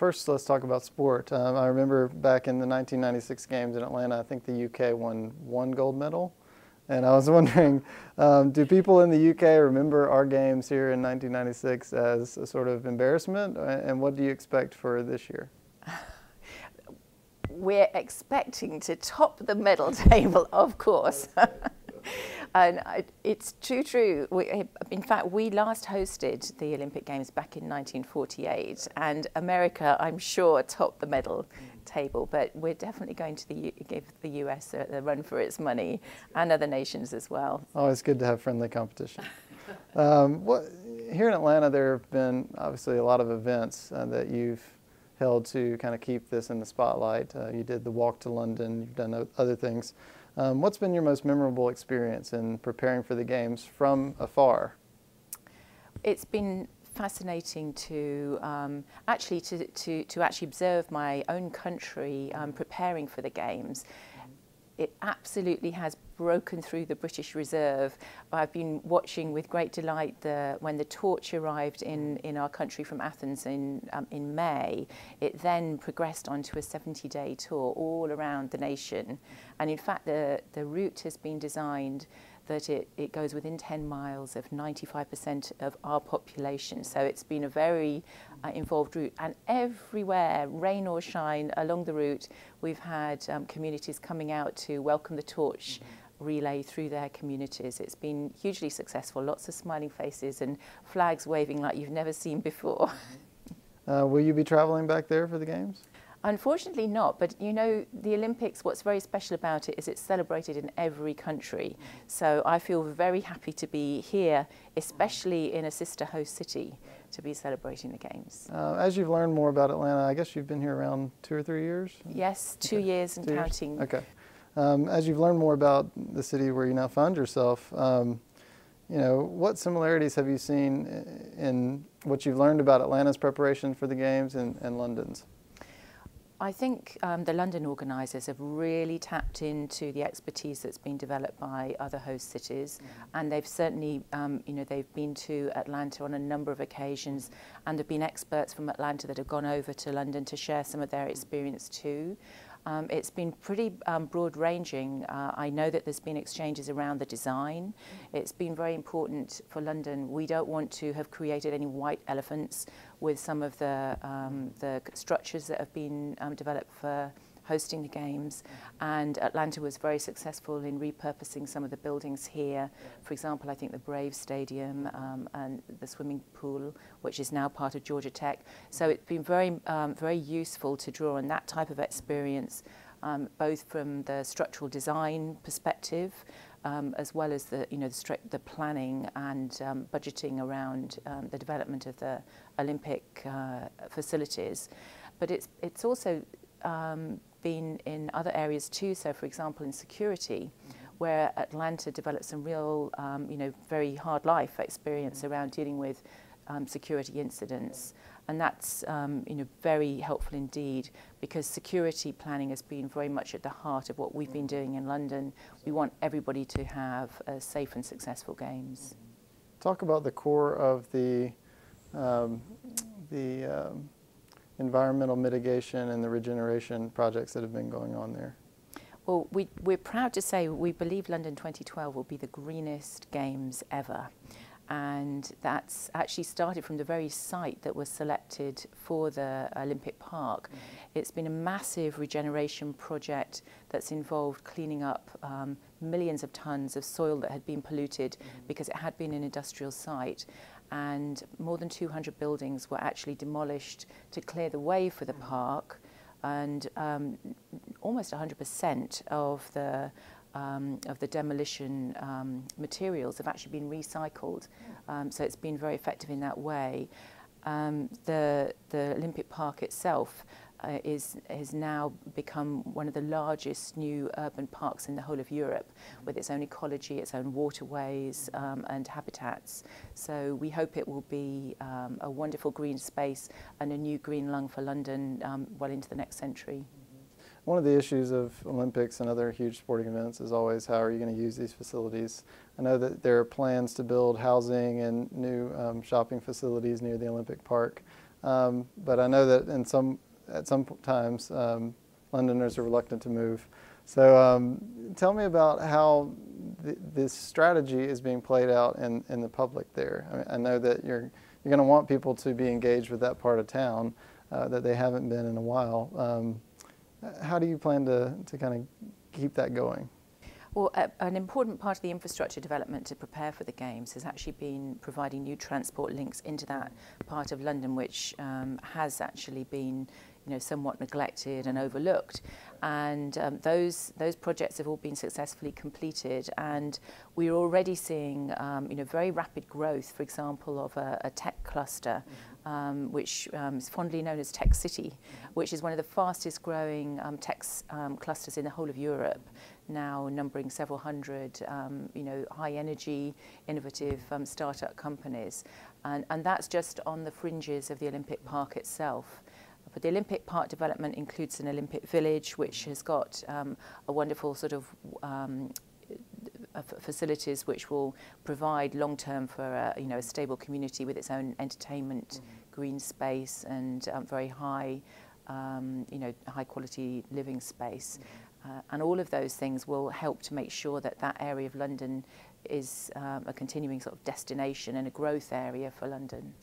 First, let's talk about sport. I remember back in the 1996 games in Atlanta, I think the UK won one gold medal. And I was wondering, do people in the UK remember our games here in 1996 as a sort of embarrassment? And what do you expect for this year? We're expecting to top the medal table, of course. And it's true. In fact, we last hosted the Olympic Games back in 1948, and America, I'm sure, topped the medal table. But we're definitely going to give the US a run for its money, and other nations as well. Always good to have friendly competition. Here in Atlanta, there have been obviously a lot of events that you've held to kind of keep this in the spotlight. You did the Walk to London, you've done other things. What's been your most memorable experience in preparing for the Games from afar? It's been fascinating to actually observe my own country preparing for the Games. It absolutely has broken through the British Reserve. I've been watching with great delight when the torch arrived in our country from Athens in May. It then progressed onto a 70-day tour all around the nation. And in fact, the route has been designed that it goes within 10 miles of 95% of our population. So it's been a very involved route. And everywhere, rain or shine, along the route, we've had communities coming out to welcome the torch relay through their communities. It's been hugely successful, lots of smiling faces and flags waving like you've never seen before. Will you be traveling back there for the Games? Unfortunately not, but you know, the Olympics, what's very special about it is it's celebrated in every country. So I feel very happy to be here, especially in a sister host city, to be celebrating the Games. As you've learned more about Atlanta, I guess you've been here around 2 or 3 years? Yes, 2 years and counting. Okay. As you've learned more about the city where you now find yourself, you know, what similarities have you seen in what you've learned about Atlanta's preparation for the Games and London's? I think the London organisers have really tapped into the expertise that's been developed by other host cities, and they've certainly, you know, they've been to Atlanta on a number of occasions, and there have been experts from Atlanta that have gone over to London to share some of their experience too. It's been pretty broad-ranging. I know that there's been exchanges around the design. It's been very important for London. We don't want to have created any white elephants with some of the structures that have been developed for hosting the Games, and Atlanta was very successful in repurposing some of the buildings here. For example, I think the Braves Stadium and the swimming pool, which is now part of Georgia Tech. So it's been very useful to draw on that type of experience, both from the structural design perspective, as well as the planning and budgeting around the development of the Olympic facilities. But it's also been in other areas too. So, for example, in security, where Atlanta developed some real, very hard life experience around dealing with security incidents, and that's very helpful indeed, because security planning has been very much at the heart of what we've been doing in London. We want everybody to have a safe and successful Games. Talk about the core of the environmental mitigation and the regeneration projects that have been going on there. Well, we're proud to say we believe London 2012 will be the greenest Games ever. And that's actually started from the very site that was selected for the Olympic Park. It's been a massive regeneration project that's involved cleaning up millions of tons of soil that had been polluted because it had been an industrial site. And more than 200 buildings were actually demolished to clear the way for the park, and almost 100% of the demolition materials have actually been recycled. So it's been very effective in that way. The Olympic Park itself has now become one of the largest new urban parks in the whole of Europe, with its own ecology, its own waterways and habitats. So we hope it will be a wonderful green space and a new green lung for London well into the next century. One of the issues of Olympics and other huge sporting events is always how are you going to use these facilities. I know that there are plans to build housing and new shopping facilities near the Olympic Park. but I know that at some times Londoners are reluctant to move. So tell me about how this strategy is being played out in the public there. I mean, I know that you're going to want people to be engaged with that part of town that they haven't been in a while. How do you plan to kind of keep that going? Well, an important part of the infrastructure development to prepare for the Games has actually been providing new transport links into that part of London, which has actually been, somewhat neglected and overlooked. And those projects have all been successfully completed, and we're already seeing, very rapid growth, for example, of a tech cluster, which is fondly known as Tech City, which is one of the fastest growing tech clusters in the whole of Europe, now numbering several hundred, high energy, innovative startup companies. And that's just on the fringes of the Olympic Park itself. But the Olympic Park development includes an Olympic Village, which has got a wonderful sort of facilities which will provide long-term for a stable community with its own entertainment, green space, and very high, high-quality living space. And all of those things will help to make sure that that area of London is a continuing sort of destination and a growth area for London.